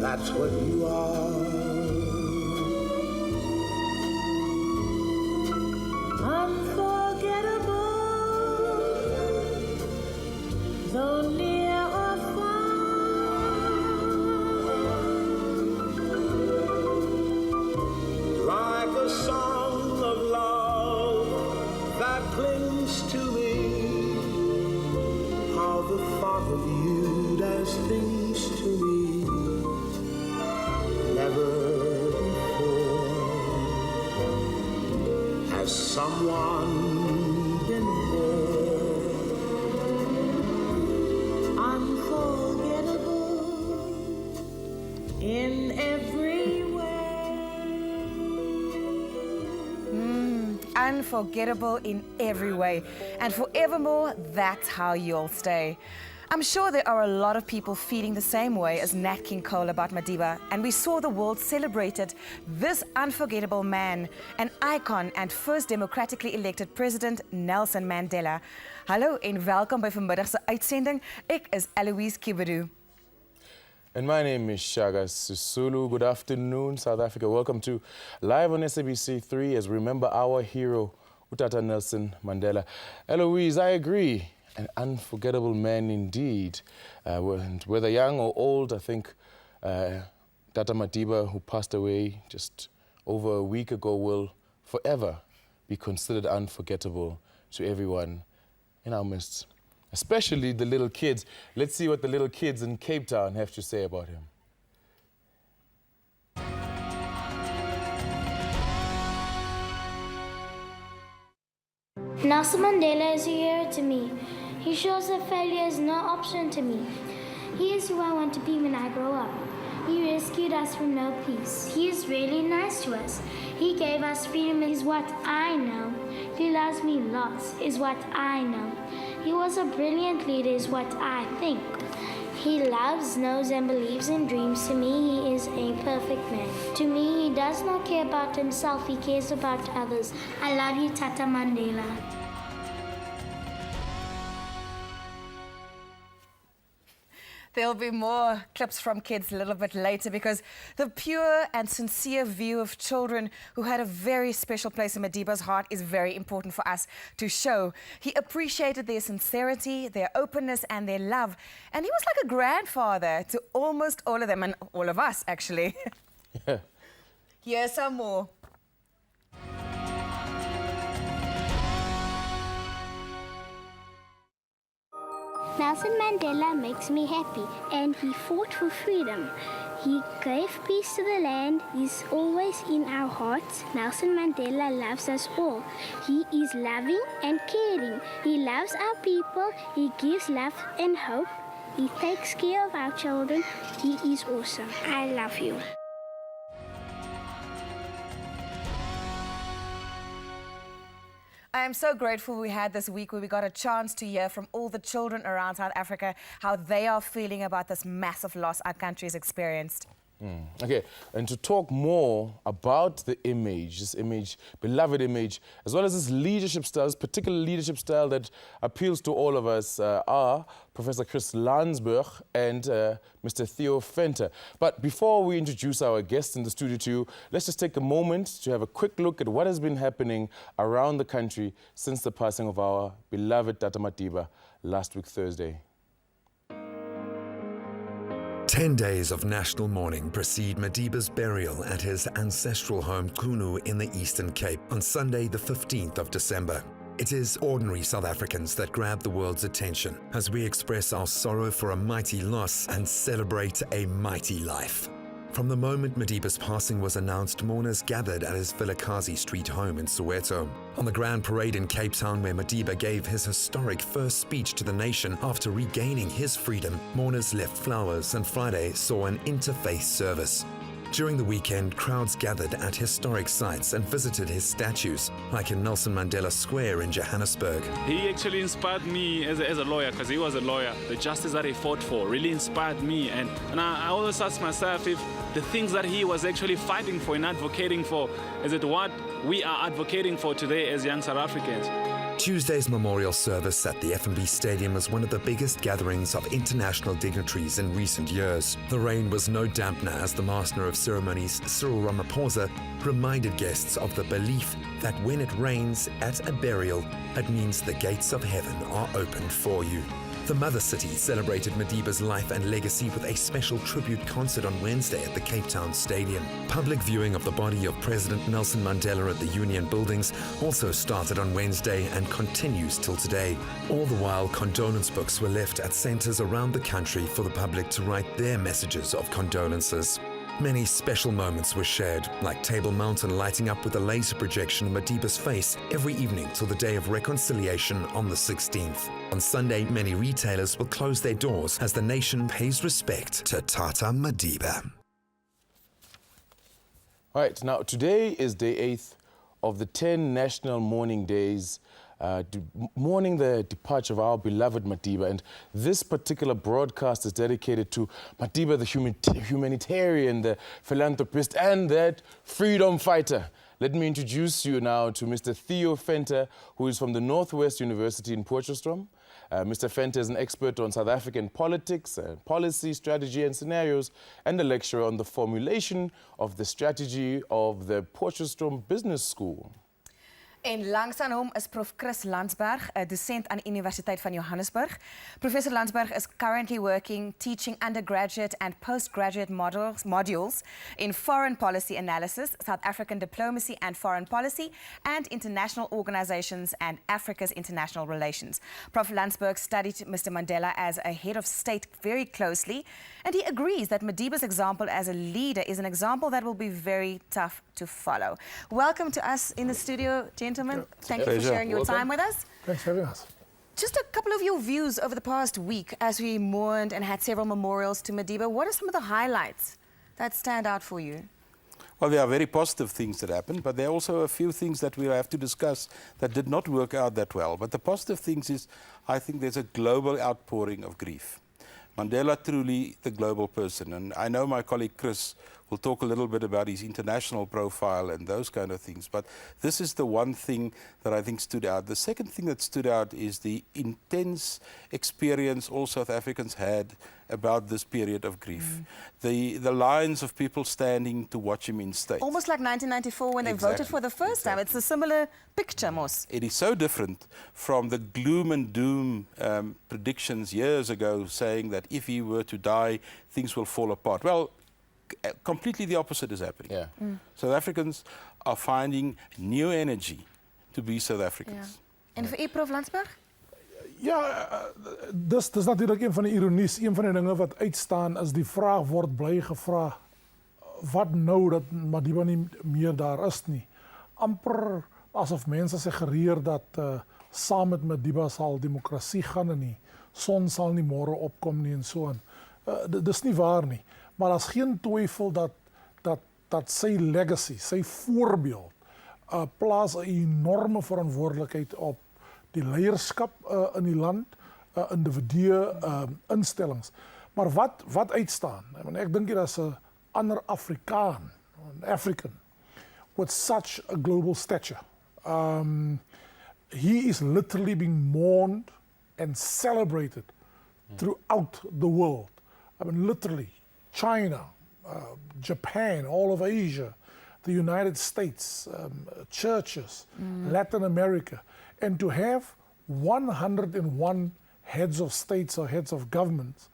that's what you are. Unforgettable, though near or far, like a song of love that clings to me. How the thought of you does things to me never before has someone been more unforgettable in every way. Unforgettable in every way, and forevermore, that's how you'll stay. I'm sure there are a lot of people feeling the same way as Nat King Cole about Madiba, and we saw the world celebrated this unforgettable man, an icon and first democratically elected president, Nelson Mandela. Hallo en welkom by vanmiddag se uitsending. Ek is Eloise Kibedu. And my name is Shaga Susulu. Good afternoon, South Africa. Welcome to Live on SABC 3 as we remember our hero, Utata Nelson Mandela. Eloise, I agree. An unforgettable man indeed. Whether young or old, I think Tata Madiba, who passed away just over a week ago, will forever be considered unforgettable to everyone in our midst. Especially the little kids. Let's see what the little kids in Cape Town have to say about him. Nelson Mandela is a hero to me. He shows that failure is no option to me. He is who I want to be when I grow up. He rescued us from no peace. He is really nice to us. He gave us freedom is what I know. He loves me lots is what I know. He was a brilliant leader is what I think. He loves, knows and believes in dreams. To me, he is a perfect man. To me, he does not care about himself. He cares about others. I love you, Tata Mandela. There'll be more clips from kids a little bit later because the pure and sincere view of children who had a very special place in Madiba's heart is very important for us to show. He appreciated their sincerity, their openness and their love. And he was like a grandfather to almost all of them and all of us, actually. Yeah. Here's some more. Nelson Mandela makes me happy, and he fought for freedom. He gave peace to the land. He's always in our hearts. Nelson Mandela loves us all. He is loving and caring. He loves our people. He gives love and hope. He takes care of our children. He is awesome. I love you. I am so grateful we had this week where we got a chance to hear from all the children around South Africa how they are feeling about this massive loss our country has experienced. Okay, and to talk more about the image, this image, beloved image, as well as this leadership style, this particular leadership style that appeals to all of us are Professor Chris Landsberg and Mr. Theo Venter. But before we introduce our guests in the studio to you, let's just take a moment to have a quick look at what has been happening around the country since the passing of our beloved Tata Madiba last week Thursday. 10 days of national mourning precede Madiba's burial at his ancestral home Kunu in the Eastern Cape on Sunday the 15th of December. It is ordinary South Africans that grab the world's attention as we express our sorrow for a mighty loss and celebrate a mighty life. From the moment Madiba's passing was announced, mourners gathered at his Vilakazi Street home in Soweto. On the Grand Parade in Cape Town, where Madiba gave his historic first speech to the nation after regaining his freedom, mourners left flowers and Friday saw an interfaith service. During the weekend, crowds gathered at historic sites and visited his statues, like in Nelson Mandela Square in Johannesburg. He actually inspired me as a lawyer, because he was a lawyer. The justice that he fought for really inspired me. And I always ask myself if the things that he was actually fighting for and advocating for, is it what we are advocating for today as young South Africans? Tuesday's memorial service at the F&B Stadium was one of the biggest gatherings of international dignitaries in recent years. The rain was no dampener as the Master of Ceremonies, Cyril Ramaphosa, reminded guests of the belief that when it rains at a burial, it means the gates of heaven are opened for you. The Mother City celebrated Madiba's life and legacy with a special tribute concert on Wednesday at the Cape Town Stadium. Public viewing of the body of President Nelson Mandela at the Union Buildings also started on Wednesday and continues till today. All the while, condolence books were left at centres around the country for the public to write their messages of condolences. Many special moments were shared, like Table Mountain lighting up with a laser projection of Madiba's face every evening till the day of reconciliation on the 16th. On Sunday, many retailers will close their doors as the nation pays respect to Tata Madiba. All right, now today is day 8th of the 10 national mourning days, mourning the departure of our beloved Madiba. And this particular broadcast is dedicated to Madiba, the humanitarian, the philanthropist, and that freedom fighter. Let me introduce you now to Mr. Theo Venter, who is from the Northwest University in Potchefstroom. Mr. Venter is an expert on South African politics, policy, strategy and scenarios, and a lecturer on the formulation of the strategy of the Potchefstroom Business School. En langs aan hom is Prof Chris Landsberg, 'n dosent aan die Universiteit van Johannesburg. Professor Landsberg is currently teaching undergraduate and postgraduate modules in foreign policy analysis, South African diplomacy and foreign policy, and international organizations and Africa's international relations. Prof Landsberg studied Mr. Mandela as a head of state very closely, and he agrees that Madiba's example as a leader is an example that will be very tough to follow. Welcome to us in the studio, gentlemen. Thank you for sharing your time with us. Thanks for having us. Just a couple of your views over the past week as we mourned and had several memorials to Madiba. What are some of the highlights that stand out for you? Well, there are very positive things that happened, but there are also a few things that we'll have to discuss that did not work out that well. But the positive things is, I think there's a global outpouring of grief. Mandela truly the global person, and I know my colleague Chris will talk a little bit about his international profile and those kind of things, but this is the one thing that I think stood out. The second thing that stood out is the intense experience all South Africans had about this period of grief. The lines of people standing to watch him in state. Almost like 1994 when they voted for the first time. It's a similar picture, Mos. It is so different from the gloom and doom predictions years ago saying that if he were to die, things will fall apart. Well, completely the opposite is happening. Yeah. South Africans are finding new energy to be South Africans. En vir u, Prof Landsberg? Ja, dis natuurlijk een van de ironies. Een van de dingen wat uitstaan is die vraag wordt bly gevra. Wat nou dat Madiba nie meer daar is nie. Amper asof mense suggereer dat saam met Madiba sal demokrasie gaan en die son sal nie môre opkom nie en so aan. Dis nie waar nie. Maar daar's geen twyfel dat sy legacy, sy voorbeeld plaas 'n enorme verantwoordelikheid op die leierskap in die land, individue, instellings. Maar wat uitstaan? Ek dink hier as 'n ander Afrikaan, an African, with such a global stature. He is literally being mourned and celebrated throughout the world. I mean, literally, China, Japan, all of Asia, the United States, churches, Latin America. And to have 101 heads of states or heads of governments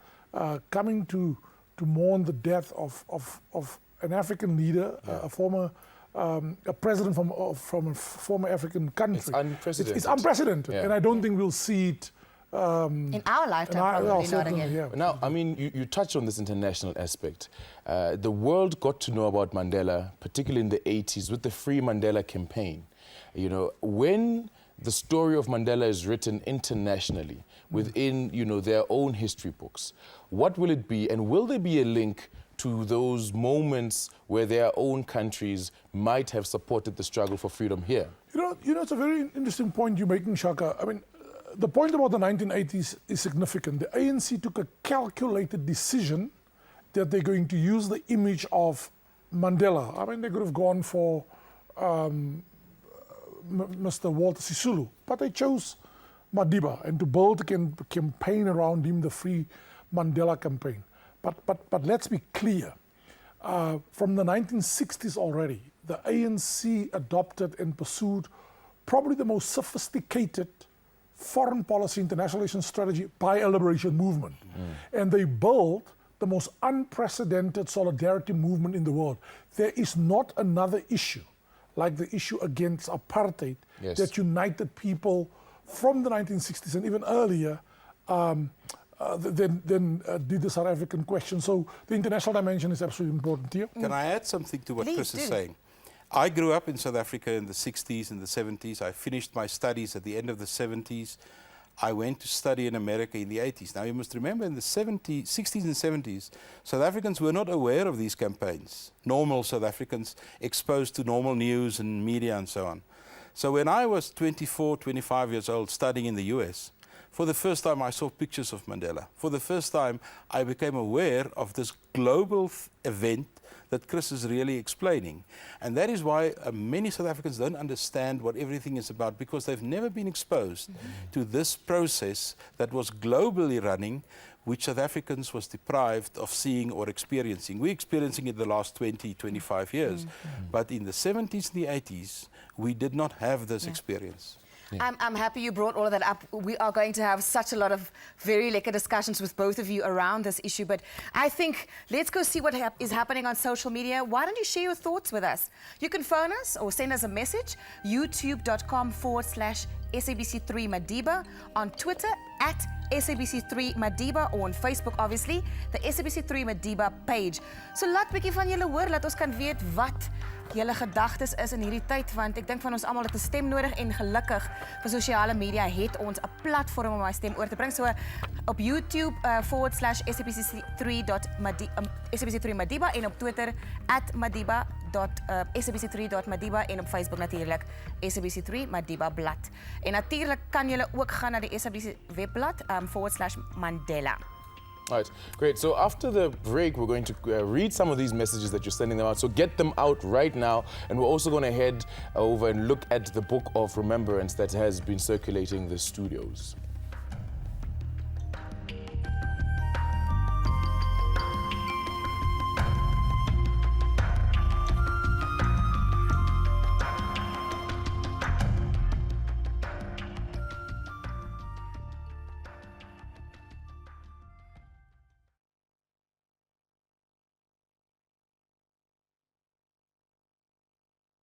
coming to mourn the death of an African leader, a president from a former African country. It's unprecedented. It's unprecedented, and I don't think we'll see it in our lifetime, probably not again. Yeah. Now, I mean, you touched on this international aspect. The world got to know about Mandela, particularly in the 80s, with the Free Mandela campaign. You know, when the story of Mandela is written internationally, within, you know, their own history books, what will it be, and will there be a link to those moments where their own countries might have supported the struggle for freedom here? You know, it's a very interesting point you're making, Shaka. I mean, the point about the 1980s is significant. The ANC took a calculated decision that they're going to use the image of Mandela. I mean, they could have gone for Mr. Walter Sisulu, but they chose Madiba and to build a campaign around him, the Free Mandela campaign. But let's be clear, from the 1960s already, the ANC adopted and pursued probably the most sophisticated foreign policy, international relations strategy by a liberation movement. And they built the most unprecedented solidarity movement in the world. There is not another issue like the issue against apartheid that united people from the 1960s and even earlier than did the South African question. So the international dimension is absolutely important here. Can I add something to what Please Chris is do. saying? I grew up in South Africa in the 60s and the 70s. I finished my studies at the end of the 70s. I went to study in America in the 80s. Now you must remember in the 60s and 70s, South Africans were not aware of these campaigns. Normal South Africans exposed to normal news and media and so on. So when I was 24, 25 years old studying in the US, for the first time I saw pictures of Mandela. For the first time I became aware of this global event that Chris is really explaining. And that is why many South Africans don't understand what everything is about, because they've never been exposed to this process that was globally running, which South Africans was deprived of seeing or experiencing. We're experiencing it the last 20, 25 years. But in the 70s and the 80s, we did not have this experience. I'm happy you brought all of that up. We are going to have such a lot of very lekker discussions with both of you around this issue. But I think let's go see what is happening on social media. Why don't you share your thoughts with us? You can phone us or send us a message. youtube.com/SABC3 Madiba. On Twitter @SABC3 Madiba, or on Facebook obviously, the SABC3 Madiba page. So laat 'n bietjie van julle hoor, laat ons kan weet wat julle gedagtes is in hierdie tyd, want ek dink van ons almal het 'n stem nodig en gelukkig vir sosiale media het ons 'n platform om my stem oor te bring. So op YouTube /SABC3 Madiba en op Twitter @Madiba.SABC3.Madiba en op Facebook natuurlik SABC3 Madiba blad. En natuurlik kan julle ook gaan na die SABC webblad /Mandela. All right, great. So after the break, we're going to read some of these messages that you're sending them out. So get them out right now. And we're also going to head over and look at the book of remembrance that has been circulating the studios.